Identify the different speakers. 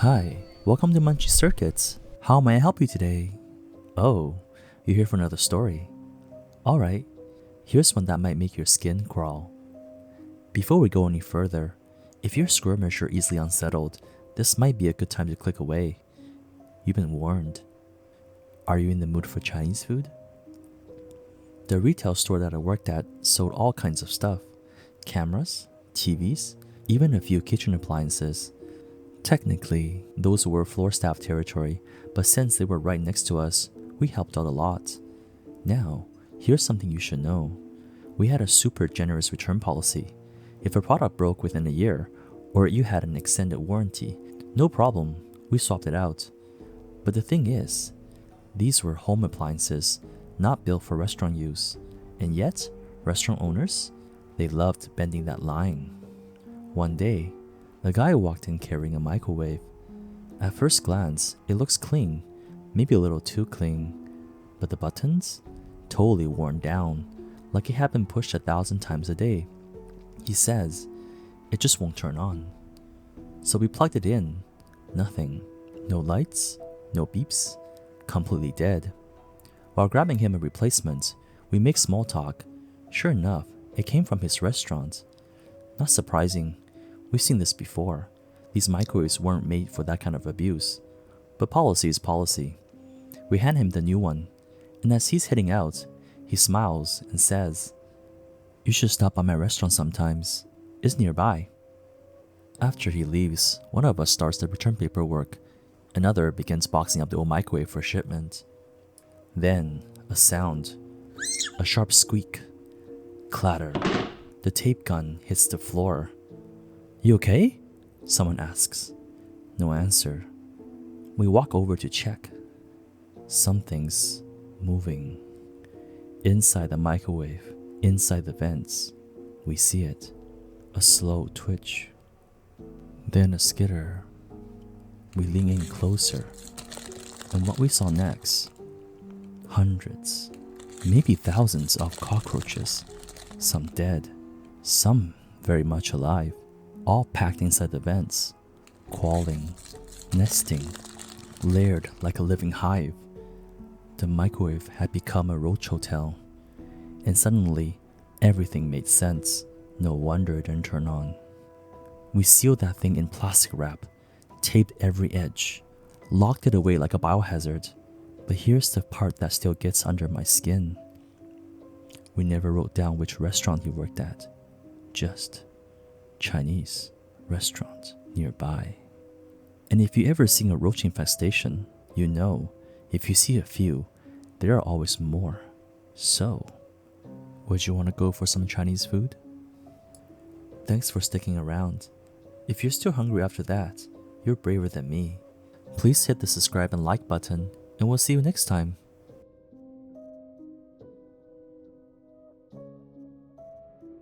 Speaker 1: Hi, welcome to Munchy Circuits. How may I help you today? Oh, you're here for another story. Alright, here's one that might make your skin crawl. Before we go any further, if you're squirmish or easily unsettled, this might be a good time to click away. You've been warned. Are you in the mood for Chinese food? The retail store that I worked at sold all kinds of stuff. Cameras, TVs, even a few kitchen appliances. Technically, those were floor staff territory, but since they were right next to us, we helped out a lot. Now, here's something you should know. We had a super generous return policy. If a product broke within a year, or you had an extended warranty, no problem, we swapped it out. But the thing is, these were home appliances, not built for restaurant use. And yet, restaurant owners, they loved bending that line. One day, the guy walked in carrying a microwave. At first glance, it looks clean, maybe a little too clean. But the buttons? Totally worn down, like it had been pushed 1,000 times a day. He says, it just won't turn on. So we plugged it in. Nothing. No lights, no beeps, completely dead. While grabbing him a replacement, we make small talk. Sure enough, it came from his restaurant. Not surprising. We've seen this before. These microwaves weren't made for that kind of abuse. But policy is policy. We hand him the new one, and as he's heading out, he smiles and says, "You should stop by my restaurant sometimes. It's nearby." After he leaves, one of us starts the return paperwork. Another begins boxing up the old microwave for shipment. Then, a sound. A sharp squeak. Clatter. The tape gun hits the floor. "You okay?" someone asks. No answer. We walk over to check. Something's moving. Inside the microwave, inside the vents, we see it. A slow twitch. Then a skitter. We lean in closer. And what we saw next, hundreds, maybe thousands of cockroaches. Some dead, some very much alive. All packed inside the vents, crawling, nesting, layered like a living hive. The microwave had become a roach hotel, and suddenly everything made sense. No wonder it didn't turn on. We sealed that thing in plastic wrap, taped every edge, locked it away like a biohazard. But here's the part that still gets under my skin. We never wrote down which restaurant he worked at, just Chinese restaurant nearby. And if you ever seen a roach infestation, you know, if you see a few, there are always more. So, would you want to go for some Chinese food? Thanks for sticking around. If you're still hungry after that, you're braver than me. Please hit the subscribe and like button, and we'll see you next time.